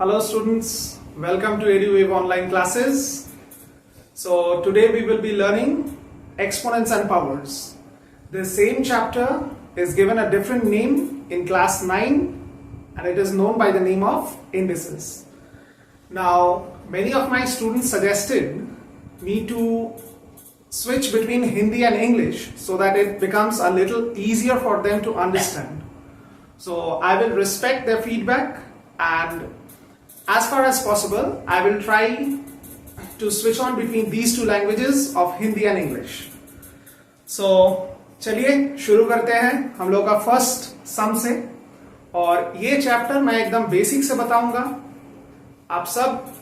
Hello students, welcome to EduWave online classes. So today we will be learning exponents and powers. The same chapter is given a different name in class 9 and it is known by the name of indices. Now many of my students suggested me to switch between Hindi and English so that it becomes a little easier for them to understand. So I will respect their feedback and as far as possible, I will try to switch on between these two languages of Hindi and English. So, चलिए शुरू करते हैं हम लोग का first सम से और ये चैप्टर मैं एकदम बेसिक से बताऊंगा. आप सब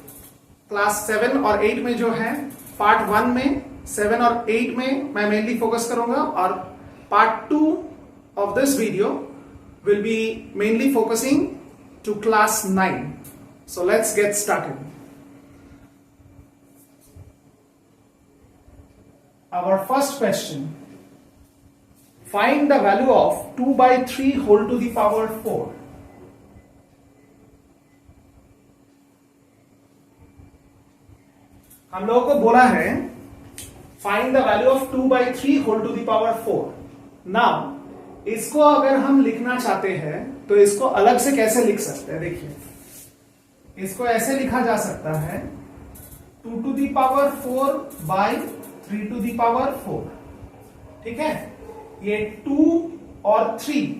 क्लास 7 और 8 में जो है पार्ट 1 में 7 और 8 में मैं मेनली फोकस करूंगा और part 2 of this video will be mainly focusing to class 9. So let's get started. Our first question. Find the value of 2 by 3 whole to the power 4. हम लोगों को बोला है Find the value of 2 by 3 whole to the power 4. Now, इसको अगर हम लिखना चाहते हैं तो इसको अलग से कैसे लिख सकते हैं? देखिए इसको ऐसे लिखा जा सकता है 2 to the power 4 by 3 to the power 4. ठीक है, ये 2 और 3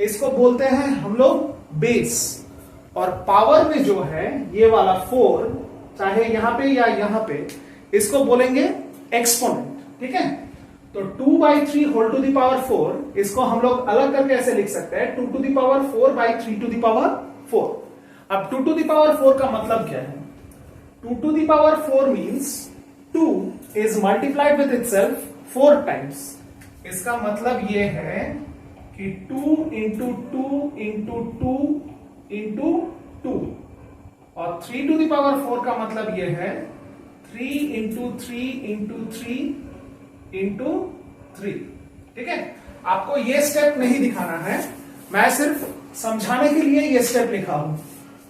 इसको बोलते हैं हम लोग बेस और पावर में जो है ये वाला 4 चाहे यहां पे या यहां पे इसको बोलेंगे एक्सपोनेंट. ठीक है, तो 2 by 3 whole to the power 4 इसको हम लोग अलग करके ऐसे लिख सकते हैं 2 to the power 4 by 3 to the power 4. अब 2 to the power 4 का मतलब क्या है? 2 to the power 4 means 2 is multiplied with itself 4 times. इसका मतलब ये है कि 2 into 2 into 2 into 2 और 3 to the power 4 का मतलब ये है 3 into 3 into 3 into 3. ठीक है, आपको ये स्टेप नहीं दिखाना है, मैं सिर्फ समझाने के लिए ये स्टेप लिखा हूं.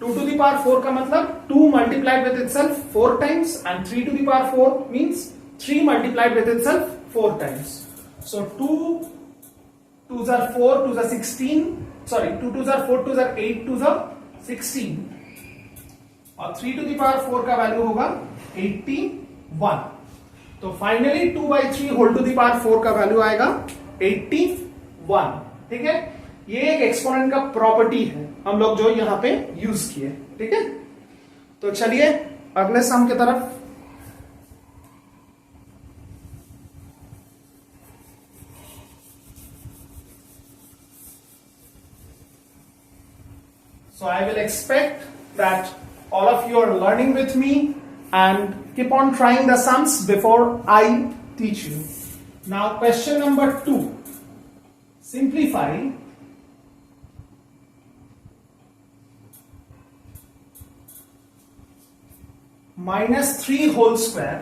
2 to the power 4 का मतलब 2 multiplied with itself 4 times and 3 to the power 4 means 3 multiplied with itself 4 times. So 2 2s are 4, 2s are 16, sorry 2 2s are 4, 2s are 8, 2s are 16 और 3 to the power 4 का value होगा 81. तो finally 2 by 3 whole to the power 4 का value आएगा 81. ठीक है, ये एक एक्सपोनेंट का प्रॉपर्टी है हम लोग जो यहां पे यूज किए. ठीक है, तो चलिए अगले सम की तरफ. So I will expect that all of you are learning with me and keep on trying the sums before I teach you. Now question number 2. Simplify minus 3 whole square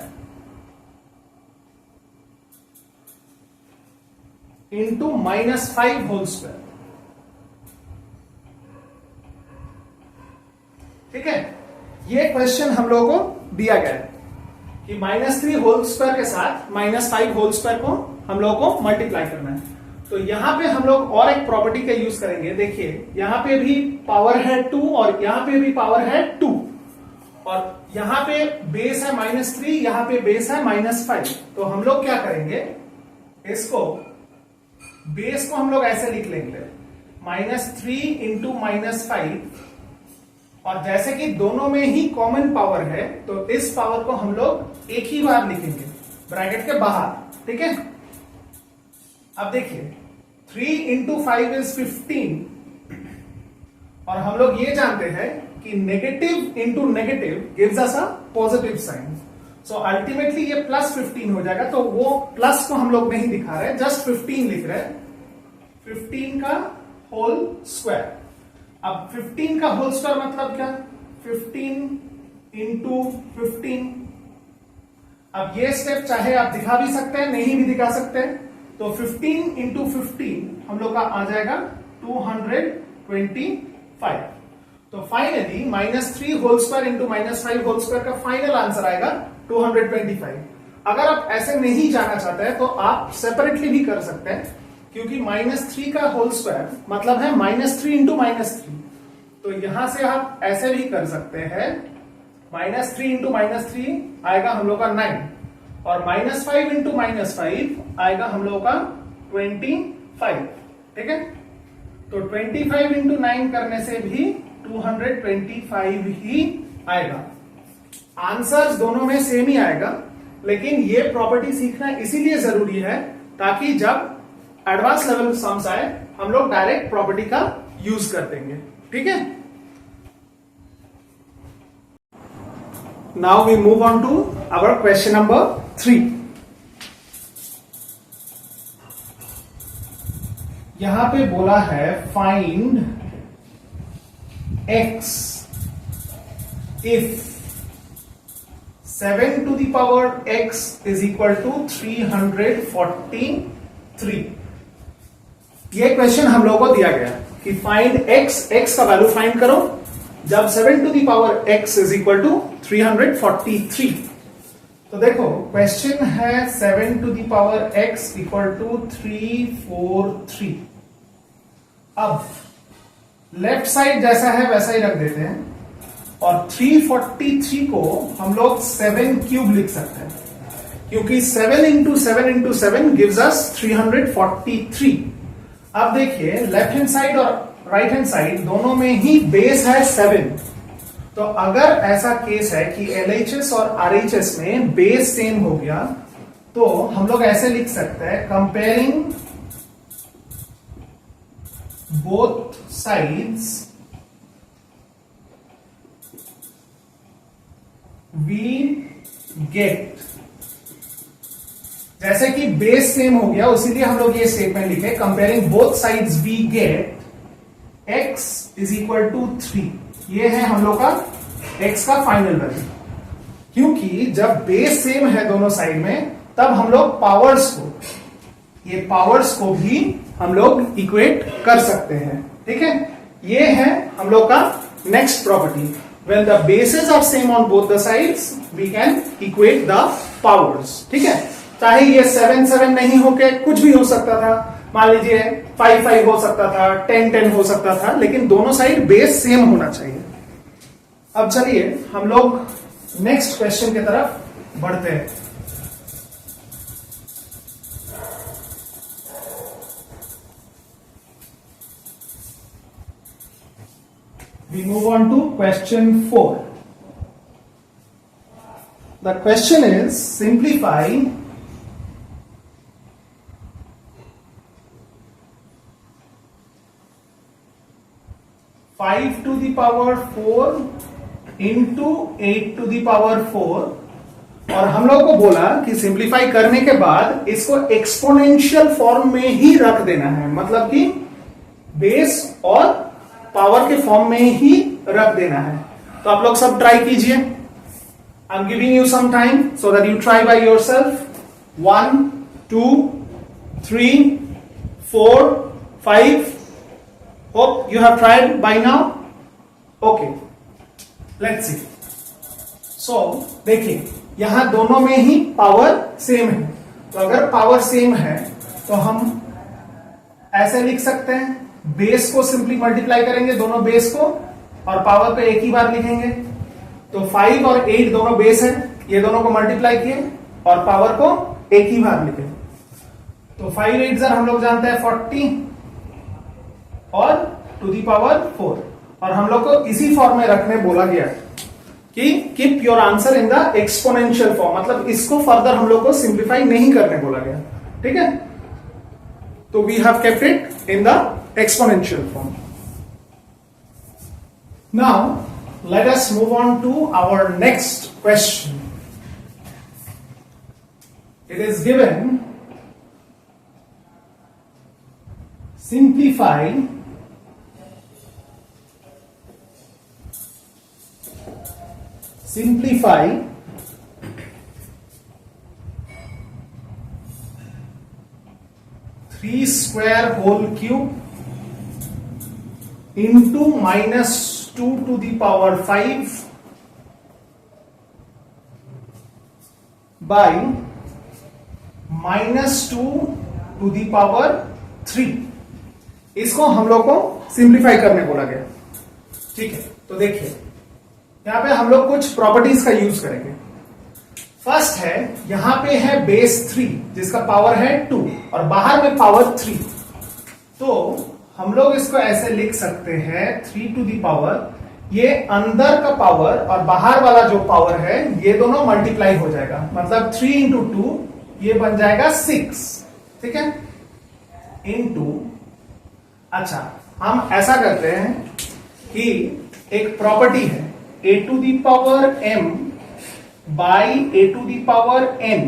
into minus 5 whole square. ठीक है, ये question हम लोगों को दिया गया है कि माइनस 3 होल स्क्वायर के साथ माइनस 5 होल स्क्वायर को हम लोगों को मल्टीप्लाई करना है. तो यहां पे हम लोग और एक प्रॉपर्टी का यूज करेंगे. देखिए यहां पे भी पावर है 2 और यहां पे भी पावर है 2 और यहां पे बेस है -3, यहां पे बेस है -5. तो हम लोग क्या करेंगे, इसको बेस को हम लोग ऐसे लिख लेंगे -3 इंटू -5 और जैसे कि दोनों में ही कॉमन पावर है तो इस पावर को हम लोग एक ही बार लिखेंगे ब्रैकेट के बाहर. ठीक है, अब देखिए 3 इंटू 5 इज 15 और हम लोग ये जानते हैं कि negative into negative gives us a positive sign. So ultimately ये +15 हो जाएगा. तो वो प्लस को हम लोग नहीं दिखा रहे, जस्ट 15 लिख रहे हैं. 15 का होल स्क्वायर. अब 15 का होल स्क्वायर मतलब क्या? 15 इंटू 15. अब ये स्टेप चाहे आप दिखा भी सकते हैं, नहीं भी दिखा सकते हैं. तो 15 इंटू 15 हम लोग का आ जाएगा 225. तो finally -3 whole square into -5 whole square का फाइनल आंसर आएगा 225। अगर आप ऐसे नहीं जाना चाहते हैं तो आप सेपरेटली भी कर सकते हैं, क्योंकि -3 का होल स्क्वायर मतलब है -3 इंटू -3। तो यहां से आप ऐसे भी कर सकते हैं, -3 इंटू -3 आएगा हम लोग का 9, और -5 इंटू -5 आएगा हम लोग का 25। ठीक है, तो 25 इंटू 9 करने से भी 225 ही आएगा। आंसर्स दोनों में सेम ही आएगा, लेकिन ये प्रॉपर्टी सीखना इसीलिए जरूरी है ताकि जब एडवांस लेवल सम्स आए हम लोग डायरेक्ट प्रॉपर्टी का यूज कर देंगे। ठीक है, now we move on to our question number 3। यहां पे बोला है find x if 7 to the power x is equal to 343। ये क्वेश्चन हम लोगों को दिया गया कि फाइंड x का वैल्यू फाइंड करो जब 7 to the power x is equal to 343। तो देखो क्वेश्चन है 7 to the power x equal to 343। अब लेफ्ट साइड जैसा है वैसा ही रख देते हैं, और 343 को हम लोग 7 क्यूब लिख सकते हैं, क्योंकि 7 इंटू 7 इंटू 7 गिव्स अस 343। अब देखिए लेफ्ट हैंड साइड और राइट हैंड साइड दोनों में ही बेस है 7। तो अगर ऐसा केस है कि LHS और RHS में बेस सेम हो गया, तो हम लोग ऐसे लिख सकते हैं, comparing both sides we get, जैसे कि बेस सेम हो गया उसीलिए हम लोग ये स्टेटमेंट लिखे, comparing both sides we get x is equal to 3। ये है हम लोग का x का फाइनल वैल्यू। क्योंकि जब बेस सेम है दोनों साइड में, तब हम लोग पावर्स को भी हम लोग इक्वेट कर सकते हैं। ठीक है, ये है हम लोग का next property, when the bases are same on both the sides we can equate the powers। ठीक है, चाहे ये 7 7 नहीं होके कुछ भी हो सकता था, मान लीजिए 5 5 हो सकता था, 10 10 हो सकता था, लेकिन दोनों साइड बेस सेम होना चाहिए। अब चलिए हम लोग नेक्स्ट क्वेश्चन की तरफ बढ़ते हैं। We move on to question 4. The question is simplify 5 to the power 4 into 8 to the power 4, और हम लोग को बोला कि सिंप्लीफाई करने के बाद इसको एक्सपोनेंशियल फॉर्म में ही रख देना है, मतलब कि बेस और पावर के फॉर्म में ही रख देना है। तो आप लोग सब ट्राई कीजिए। I am giving you some time so that you try by yourself. 1 2 3 4 5। Hope you have tried by now. Okay, let's see. So देखिए यहां दोनों में ही पावर सेम है, तो अगर पावर सेम है तो हम ऐसे लिख सकते हैं, बेस को सिंपली मल्टीप्लाई करेंगे दोनों बेस को, और पावर को एक ही बार लिखेंगे। तो 5 और 8 दोनों बेस है, ये दोनों को मल्टीप्लाई किए और पावर को एक ही बार लिखे। तो 5 8 हम लोग जानते हैं 40 और टू दी पावर 4, और हम लोग को इसी फॉर्म में रखने बोला गया कि keep your answer in the exponential form, मतलब इसको फर्दर हम लोग को सिंप्लीफाई नहीं करने बोला गया। ठीक है, तो we have kept it in the exponential form. Now let us move on to our next question. It is given simplify 3 square whole cube into -2 2 to the power 5 by -2 to the power 3। इसको हम लोग को simplify करने बोला गया। ठीक है, तो देखिए यहां पे हम लोग कुछ प्रॉपर्टीज का यूज करेंगे। फर्स्ट है, यहां पे है बेस 3 जिसका पावर है 2 और बाहर में पावर 3, तो हम लोग इसको ऐसे लिख सकते हैं 3 टू दी पावर, ये अंदर का पावर और बाहर वाला जो पावर है ये दोनों मल्टीप्लाई हो जाएगा, मतलब 3 इंटू 2 ये बन जाएगा 6। ठीक है, इंटू, अच्छा हम ऐसा करते हैं कि एक प्रॉपर्टी है a to the power m by a to the power n,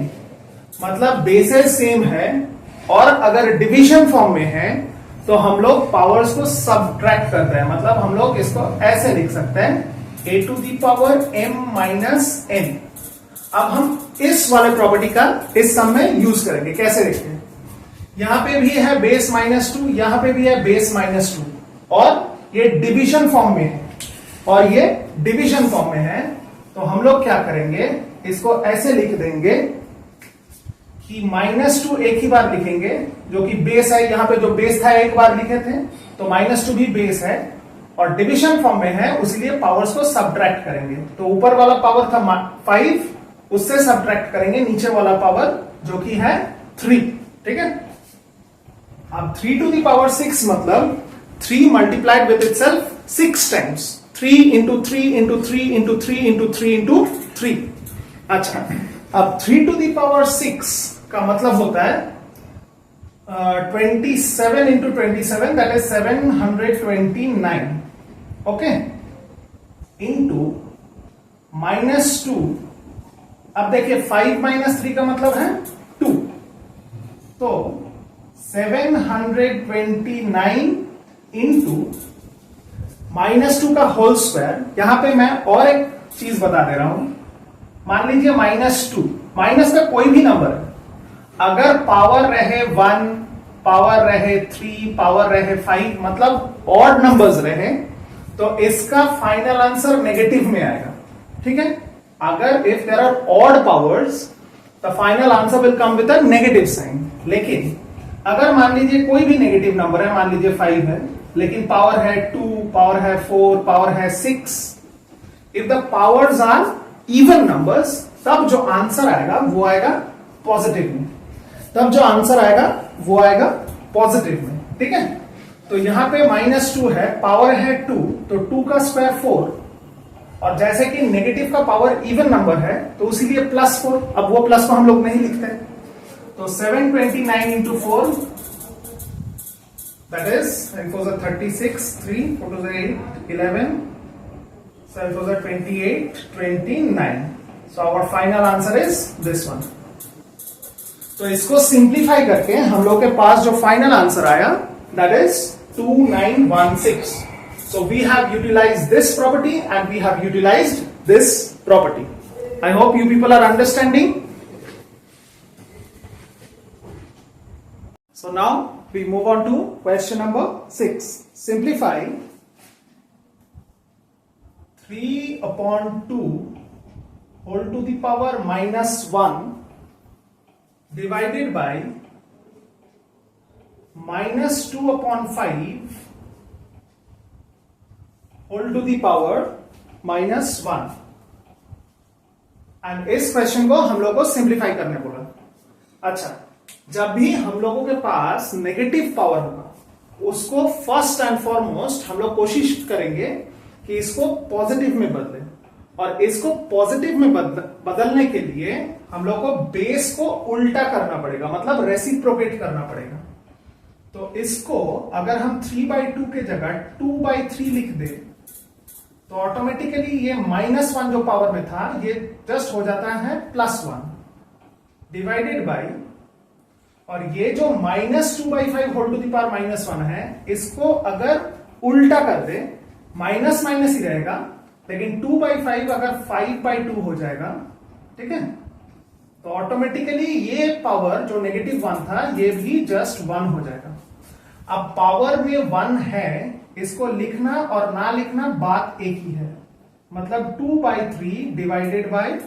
मतलब बेसेस सेम है और अगर डिवीजन फॉर्म में है तो हम लोग पावर्स को सब्ट्रैक्ट करते हैं, मतलब हम लोग इसको ऐसे लिख सकते हैं a to the power m minus n। अब हम इस वाले प्रॉपर्टी का इस सम में यूज करेंगे। कैसे देखते हैं, यहां पे भी है बेस -2, यहां पे भी है बेस -2 और ये डिवीजन फॉर्म में है और ये डिवीजन फॉर्म में है, तो हम लोग क्या करेंगे, इसको ऐसे लिख देंगे कि -2 एक ही बार लिखेंगे जो कि बेस है, यहां पे जो बेस था एक बार लिखे थे तो -2 भी बेस है और डिवीजन फॉर्म में है, उसलिए पावर्स को सब्ट्रैक्ट करेंगे। तो ऊपर वाला पावर था 5, उससे सब्ट्रैक्ट करेंगे नीचे वाला पावर जो कि है 3। ठीक है, अब 3 टू दी पावर 6 मतलब 3 multiplied with itself 6 times, 3 into 3 into 3 into 3 into 3 into 3। अच्छा, अब 3 टू दी पावर 6 का मतलब होता है 27 into 27, that is 729। Okay, into -2, अब देखिए 5 माइनस 3 का मतलब है 2, तो 729 इंटू -2 का होल स्क्वायर। यहां पे मैं और एक चीज बता दे रहा हूं, मान लीजिए -2, माइनस का कोई भी नंबर है, अगर पावर रहे 1, पावर रहे 3, पावर रहे 5, मतलब ऑड नंबर्स रहे तो इसका फाइनल आंसर नेगेटिव में आएगा। ठीक है, अगर if there are odd powers the final answer will come with a negative sign. लेकिन अगर मान लीजिए कोई भी नेगेटिव नंबर है, मान लीजिए 5 है, लेकिन पावर है 2, पावर है 4, पावर है 6, if the powers are even numbers, तब जो आंसर आएगा वो आएगा पॉजिटिव में, तब जो आंसर आएगा वो आएगा पॉजिटिव में। ठीक है, तो यहां पे -2 है, पावर है 2, तो 2 का स्क्वायर 4, और जैसे कि नेगेटिव का पावर इवन नंबर है तो इसीलिए +4, अब वो प्लस को हम लोग नहीं लिखते, तो 729 into 4 that is 36, 3, 4 8, 11, 7 28, 29। So our final answer is this one। तो इसको सिंप्लीफाई करके हम लोग के पास जो फाइनल आंसर आया that is 2916। So we have utilized this property and we have utilized this property. I hope you people are understanding. So now we move on to question number 6. Simplify 3/2 whole to the power -1 divided by -2/5 whole to the power -1। And इस question को हम लोग को simplify करने बोला। अच्छा, जब भी हम लोगों के पास नेगेटिव पावर होगा उसको फर्स्ट एंड फॉरमोस्ट हम लोग कोशिश करेंगे कि इसको पॉजिटिव में बदलें, और इसको पॉजिटिव में बदलने के लिए हम लोग को बेस को उल्टा करना पड़ेगा, मतलब रेसिप्रोकेट करना पड़ेगा। तो इसको अगर हम 3/2 के जगह 2/3 लिख दे तो ऑटोमेटिकली ये -1 जो पावर में था ये जस्ट हो जाता है +1 डिवाइडेड बाय, और ये जो -2/5 होल टू द पावर -1 है इसको अगर उल्टा कर दे, माइनस माइनस ही रहेगा, लेकिन 2/5 अगर 5/2 हो जाएगा। ठीक है, तो ऑटोमेटिकली ये पावर जो -1 था ये भी जस्ट 1 हो जाएगा। अब पावर में 1 है इसको लिखना और ना लिखना बात एक ही है, मतलब 2/3 डिवाइडेड बाय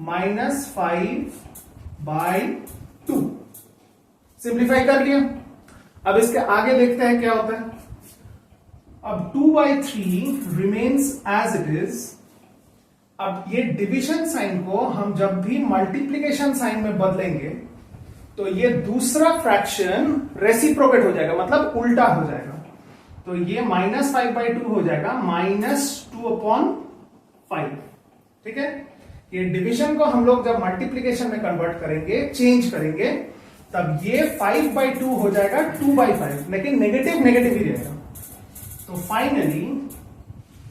-5/2। सिंप्लीफाई कर लिया। अब इसके आगे देखते हैं क्या होता है। अब 2/3 रिमेन्स एज इट इज। अब ये डिवीजन साइन को हम जब भी मल्टीप्लीकेशन साइन में बदलेंगे तो ये दूसरा फ्रैक्शन रेसिप्रोकेट हो जाएगा, मतलब उल्टा हो जाएगा। तो ये -5/2 हो जाएगा -2/5। ठीक है, ये डिवीजन को हम लोग जब मल्टीप्लीकेशन में कन्वर्ट करेंगे, चेंज करेंगे, तब ये 5/2 हो जाएगा 2/5, लेकिन नेगेटिव नेगेटिव ही रहेगा। तो फाइनली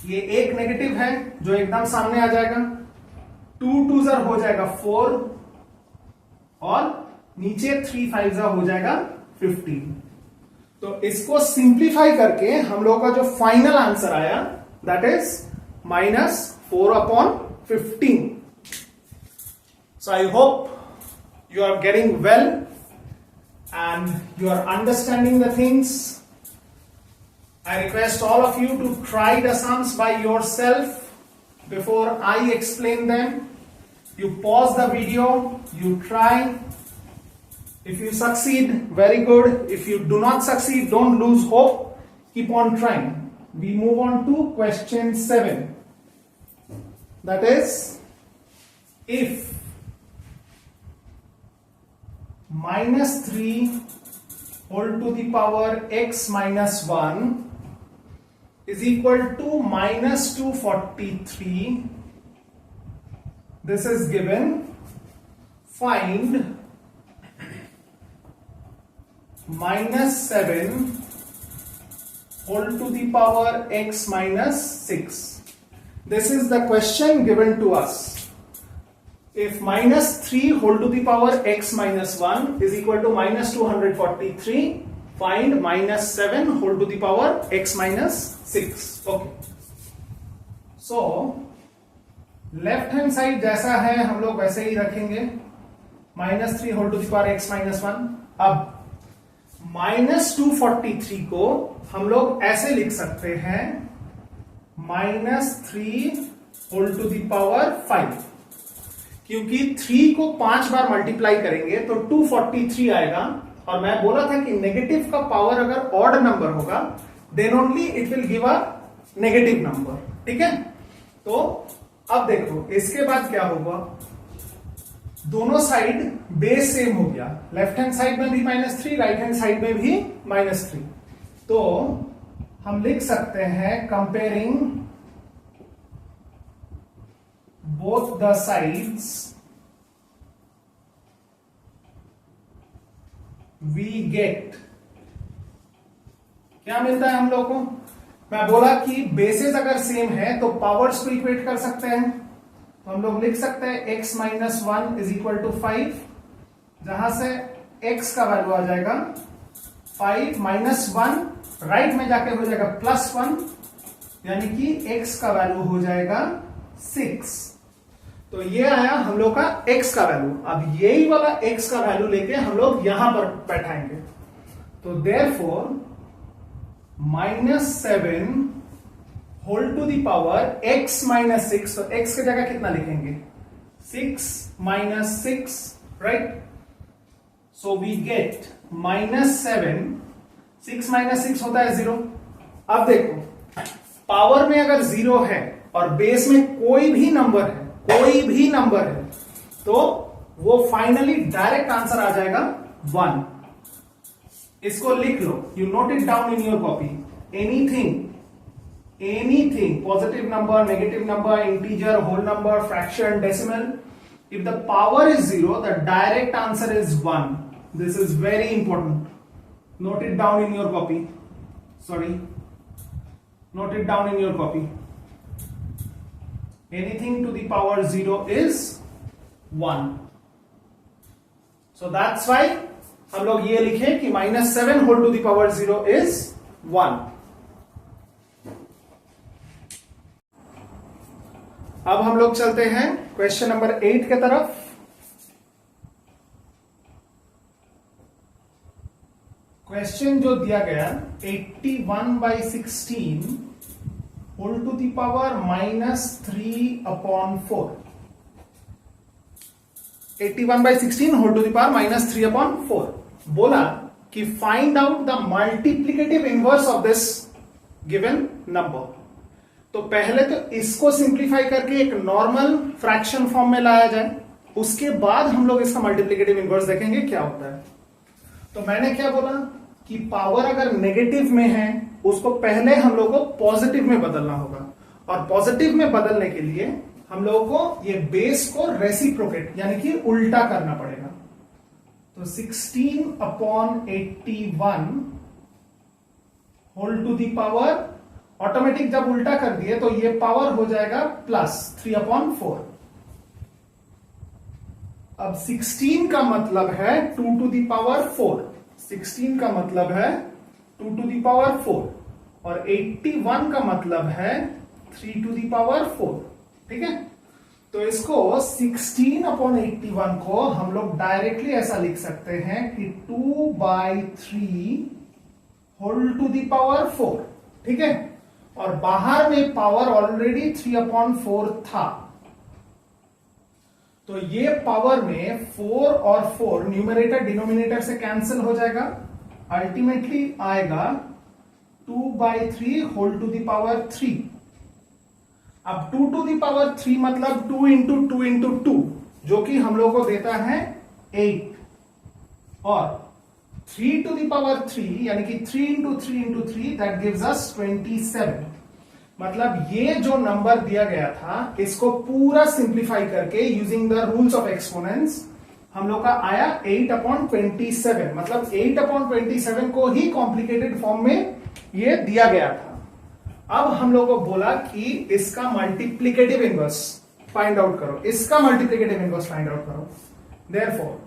ये एक नेगेटिव है जो एकदम सामने आ जाएगा, 2 2 हो जाएगा 4 और नीचे 3 5 हो जाएगा 15। तो इसको सिंप्लीफाई करके हम लोगों का जो फाइनल आंसर आया that is -4/15। So I hope you are getting well and you are understanding the things. I request all of you to try the sums by yourself before I explain them. You pause the video, you try. If you succeed, very good. If you do not succeed, don't lose hope. Keep on trying. We move on to question 7. That is, if -3 whole to the power x minus 1 is equal to -243. This is given. Find -7 whole to the power x minus 6. This is the question given to us. If -3 whole to the power x minus 1 is equal to -243, find -7 whole to the power x minus 6. Okay. So left hand side जैसा है हम लोग वैसे ही रखेंगे, -3 whole to the power x minus 1। अब -243 को हम लोग ऐसे लिख सकते हैं -3 whole to the power 5, क्योंकि 3 को 5 बार मल्टीप्लाई करेंगे तो 243 आएगा। और मैं बोला था कि नेगेटिव का पावर अगर ऑड नंबर होगा then only it will give a negative number. ठीक है, तो अब देखो इसके बाद क्या होगा, दोनों साइड बेस सेम हो गया, लेफ्ट हैंड साइड में भी -3, राइट हैंड साइड में भी -3। तो हम लिख सकते हैं comparing both the sides we get, क्या मिलता है हम लोग को। मैं बोला कि बेसिस अगर सेम है तो पावर्स को इक्वेट कर सकते हैं, तो हम लोग लिख सकते हैं x minus 1 is equal to 5, जहां से x का वैल्यू आ जाएगा 5 -1, राइट में जाके हो जाएगा +1, यानी कि x का वैल्यू हो जाएगा 6। तो ये आया हम लोग का x का वैल्यू। अब यही वाला x का वैल्यू लेके हम लोग यहां पर बैठाएंगे, तो therefore -7 whole to the power x minus 6, तो x की जगह कितना लिखेंगे 6 minus 6, right. So we get -7, 6 minus 6 होता है 0। अब देखो पावर में अगर 0 है और बेस में कोई भी नंबर है, तो वो फाइनली डायरेक्ट आंसर आ जाएगा 1। इसको लिख लो, you note it down in your copy. Anything positive number, negative number, integer, whole number, fraction, decimal, if the power is 0 the direct answer is 1। This is very important, note it down in your copy, note it down in your copy. Anything to the power 0 is 1. So that's why हम लोग ये लिखे कि -7 whole to the power 0 is 1. अब हम लोग चलते हैं क्वेश्चन नंबर 8 के तरफ। क्वेश्चन जो दिया गया 81/16 whole to the power -3/4, 81/16 whole to the power -3/4 बोला कि find out the multiplicative inverse of this given number. तो पहले तो इसको सिंप्लीफाई करके एक नॉर्मल फ्रैक्शन फॉर्म में लाया जाए, उसके बाद हम लोग इसका मल्टीप्लिकेटिव इनवर्स देखेंगे क्या होता है। तो मैंने क्या बोला कि पावर अगर नेगेटिव में है उसको पहले हम लोग को पॉजिटिव में बदलना होगा, और पॉजिटिव में बदलने के लिए हम लोगों को ये बेस को रेसिप्रोकेट यानी कि उल्टा करना पड़ेगा। तो 16/81 whole to the power, automatic जब उल्टा कर दिए तो ये पावर हो जाएगा +3/4। अब 16 का मतलब है 2 टू द पावर 4, 16 का मतलब है 2 टू द पावर 4, और 81 का मतलब है 3 टू द पावर 4। ठीक है, तो इसको 16/81 को हम लोग डायरेक्टली ऐसा लिख सकते हैं कि 2/3 होल टू द पावर 4। ठीक है, और बाहर में पावर ऑलरेडी 3/4 था, तो ये पावर में 4 और 4 न्यूमरेटर डिनोमिनेटर से कैंसिल हो जाएगा, अल्टीमेटली आएगा 2/3 होल टू द पावर 3। अब 2 टू द पावर 3 मतलब 2 इंटू 2 इंटू 2, जो कि हम लोग को देता है 8, और 3 टू द पावर 3 यानी कि 3 into 3 into 3 that gives us 27। मतलब ये जो नंबर दिया गया था इसको पूरा सिंप्लीफाई करके using the rules of exponents हम लोग का आया 8/27। मतलब 8/27 को ही कॉम्प्लिकेटेड फॉर्म में ये दिया गया था। अब हम लोग को बोला कि इसका मल्टीप्लिकेटिव इनवर्स फाइंड आउट करो, इसका मल्टीप्लिकेटिव इनवर्स फाइंड आउट करो। देयरफॉर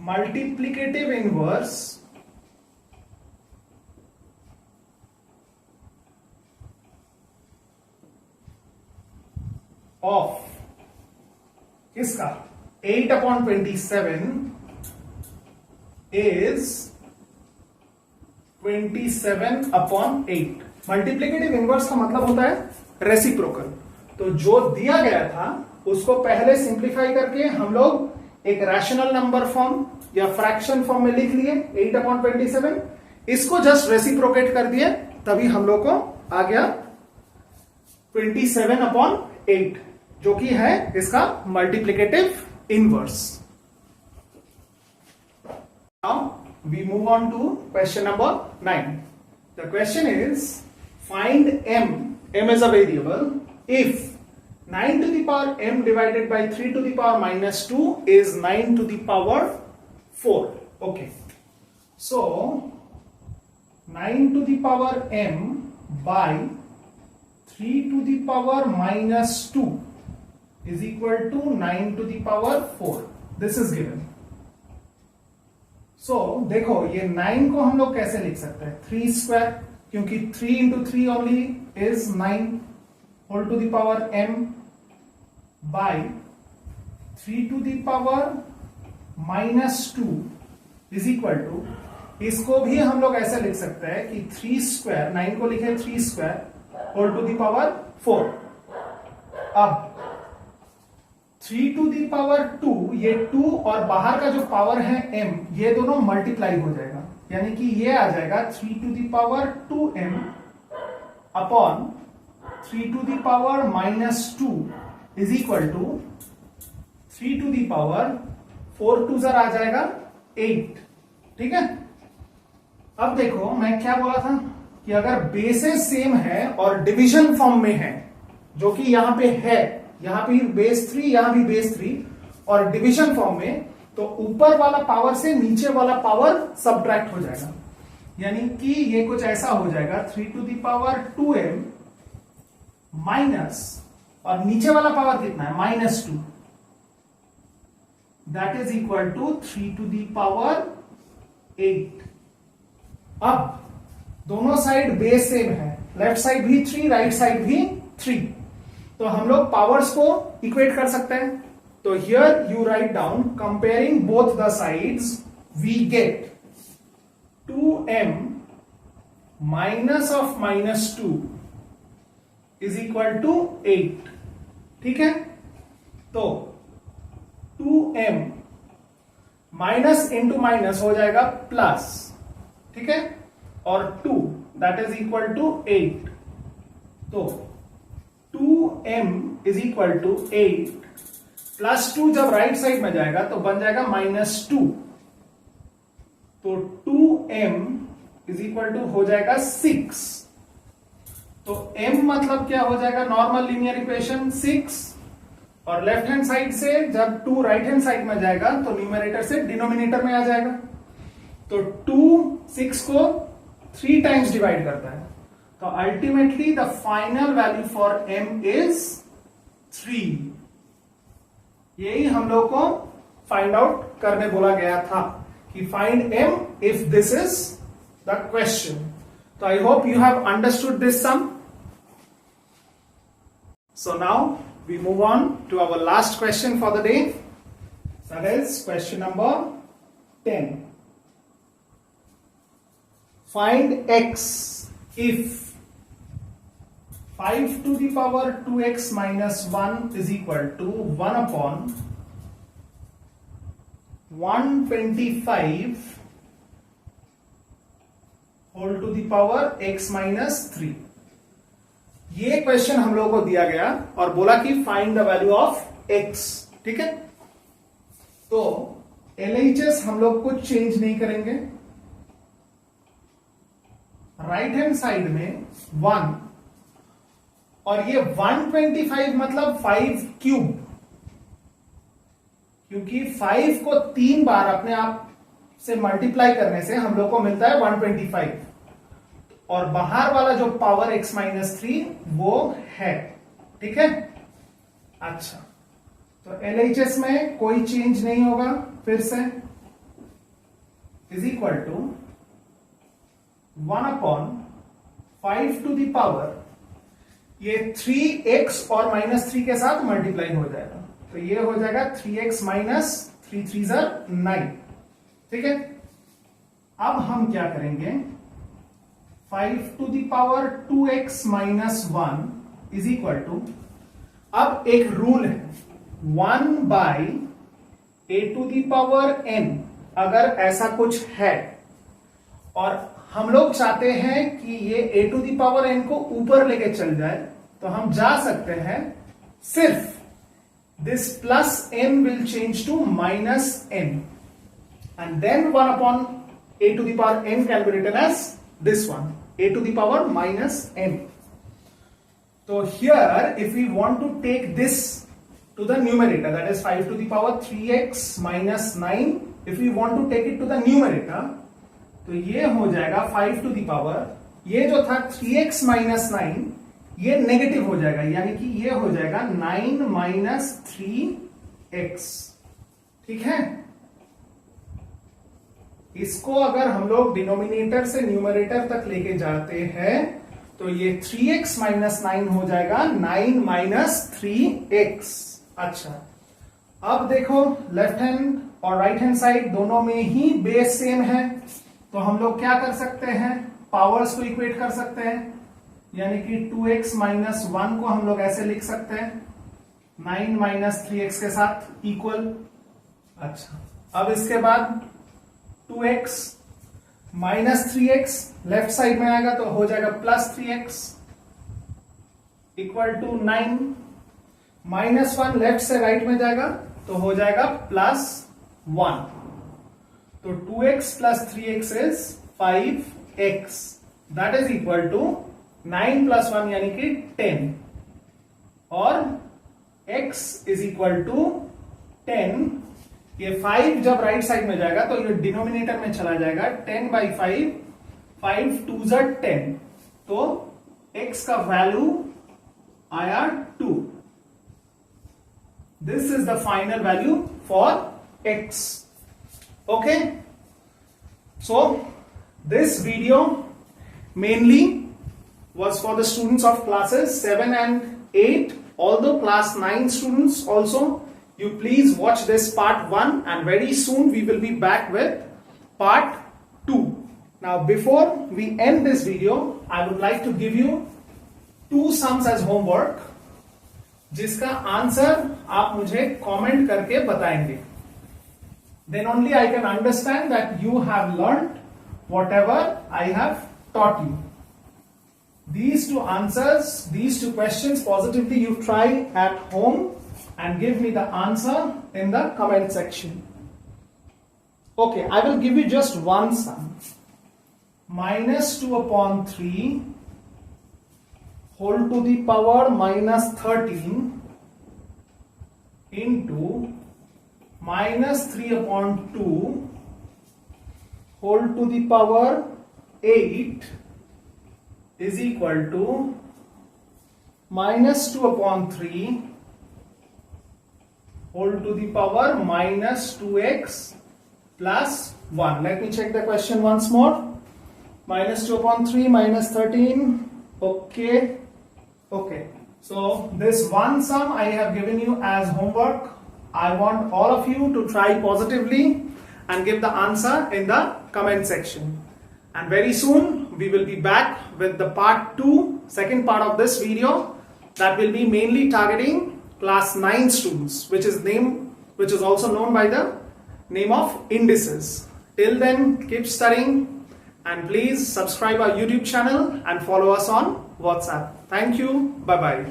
मल्टीप्लिकेटिव इनवर्स ऑफ किसका 8/27 इज 27/8। मल्टीप्लिकेटिव इनवर्स का मतलब होता है रेसिप्रोकल। तो जो दिया गया था उसको पहले सिंप्लीफाई करके हम लोग एक रैशनल नंबर फॉर्म या फ्रैक्शन फॉर्म में लिख लिए 8/27, इसको जस्ट रेसिप्रोकेट कर दिए, तभी हम लोग को आ गया 27/8, जो कि है इसका multiplicative inverse. Now we move on to question number 9। The question is find m is a variable if 9 to the power m divided by 3 to the power -2 is 9 to the power 4. Okay, so 9 to the power m by 3 to the power -2 is equal to 9 to the power 4. This is given. So देखो ये 9 को हम लोग कैसे लिख सकते हैं 3 square, क्योंकि 3 into 3 only is 9 whole to the power m by 3 to the power -2 is equal to, इसको भी हम लोग ऐसे लिख सकते हैं कि 3 स्क्वायर, 9 को लिखे 3 square whole to the power 4। अब 3 to the power 2, ये 2 और बाहर का जो पावर है m, ये दोनों मल्टीप्लाई हो जाएगा, यानी कि ये आ जाएगा 3 to the power 2m upon 3 to the power -2 is equal to 3 to the power 4 2 आ जाएगा 8। ठीक है, अब देखो मैं क्या बोला था कि अगर बेसेस सेम है और डिवीजन फॉर्म में है, जो कि यहां पे है, यहां पे बेस 3 यहां भी बेस 3 और डिवीजन फॉर्म में, तो ऊपर वाला पावर से नीचे वाला पावर सबट्रैक्ट हो जाएगा, यानी कि ये कुछ ऐसा हो जाएगा 3 to the power 2m minus, और नीचे वाला पावर कितना है -2, that is equal to 3 to the power 8। अब दोनों साइड बेस सेम है, लेफ्ट साइड भी 3 राइट साइड भी 3, तो हम लोग पावर्स को इक्वेट कर सकते हैं। तो here you write down comparing both the sides we get 2m minus of -2 is equal to 8। ठीक है, तो 2m माइनस इंटू माइनस हो जाएगा प्लस, ठीक है, और 2 दैट इज इक्वल टू 8। तो 2m is equal to 8 plus 2 जब राइट साइड में जाएगा तो बन जाएगा -2। तो 2m इज इक्वल टू हो जाएगा 6। तो m मतलब क्या हो जाएगा, नॉर्मल लीनियर इक्वेशन 6, और लेफ्ट हैंड साइड से जब 2 राइट हैंड साइड में जाएगा तो न्यूमरेटर से डिनोमिनेटर में आ जाएगा। तो 2 6 को 3 टाइम्स डिवाइड करता है, तो ultimately the final value for m is 3। यही हम लोग को फाइंड आउट करने बोला गया था कि find m if this is the question. तो I hope you have understood this sum. So now we move on to our last question for the day. That is question number 10. Find x if 5 to the power 2x minus 1 is equal to 1 upon 125 whole to the power x minus 3। ये question हम लोगों को दिया गया और बोला कि find the value of x। ठीक है, तो LHS हम लोग कुछ चेंज नहीं करेंगे। राइट हैंड साइड में 1 और ये 125 मतलब 5 क्यूब, क्योंकि 5 को 3 बार अपने आप से मल्टीप्लाई करने से हम लोग को मिलता है 125, और बाहर वाला जो पावर x माइनस 3 वो है। ठीक है, अच्छा, तो LHS में कोई चेंज नहीं होगा, फिर से is equal to 1 upon 5 to the power, ये 3x और -3 के साथ मल्टीप्लाई हो जाएगा, तो ये हो जाएगा 3x माइनस 3 3 9। ठीक है, अब हम क्या करेंगे, 5 to the power 2x minus 1 is equal to, अब एक रूल है 1 by a to the power n, अगर ऐसा कुछ है और हम लोग चाहते हैं कि ये a to the power n को ऊपर लेके चल जाए, तो हम जा सकते हैं, सिर्फ this plus n will change to minus n, and then 1 upon a to the power n can be written as this one, a to the power minus n. So here if we want to take this to the numerator, that is 5 to the power 3x minus 9, if we want to take it to the numerator, तो ये हो जाएगा 5 to the power, ये जो था 3x minus 9 ये negative हो जाएगा, यानी कि ये हो जाएगा 9 minus 3x। ठीक है, इसको अगर हम लोग डिनोमिनेटर से न्यूमरेटर तक लेके जाते हैं तो ये 3x माइनस 9 हो जाएगा 9 माइनस 3x। अच्छा, अब देखो लेफ्ट हैंड और राइट हैंड साइड दोनों में ही बेस सेम है, तो हम लोग क्या कर सकते हैं, पावर्स को इक्वेट कर सकते हैं, यानी कि 2x माइनस 1 को हम लोग ऐसे लिख सकते हैं 9 माइनस 3x के साथ इक्वल। अच्छा, अब इसके बाद 2x minus 3x left side में आएगा तो हो जाएगा plus 3x equal to 9, minus 1 left से राइट में जाएगा तो हो जाएगा प्लस 1, तो 2x plus 3x is 5x, that is equal to 9 plus 1 यानी कि 10, और x इज इक्वल टू 10। ये 5 जब राइट साइड में जाएगा तो ये डिनोमिनेटर में चला जाएगा, 10 बाई 5, 5 2 10, तो x का वैल्यू आया 2। This is the final value for x। Okay, so this video mainly was for the students of classes 7 and 8, although class 9 students also, you please watch this part 1, and very soon we will be back with part 2. Now, before we end this video, I would like to give you 2 sums as homework, जिसका answer आप मुझे comment करके बताएंगे. Then only I can understand that you have learned whatever I have taught you. These 2 answers, these 2 questions, positively you try at home and give me the answer in the comment section. Okay, I will give you just one sum. -2/3 whole to the power -13 into -3/2 whole to the power 8 is equal to -2/3 whole to the power -2x plus 1. Let me check the question once more. -2/3 -13. Okay. So this one sum I have given you as homework. I want all of you to try positively and give the answer in the comment section. And very soon we will be back with the part 2, second part of this video, that will be mainly targeting class 9 students, which is also known by the name of indices. Till then, keep studying and please subscribe our YouTube channel and follow us on WhatsApp. Thank you. Bye bye.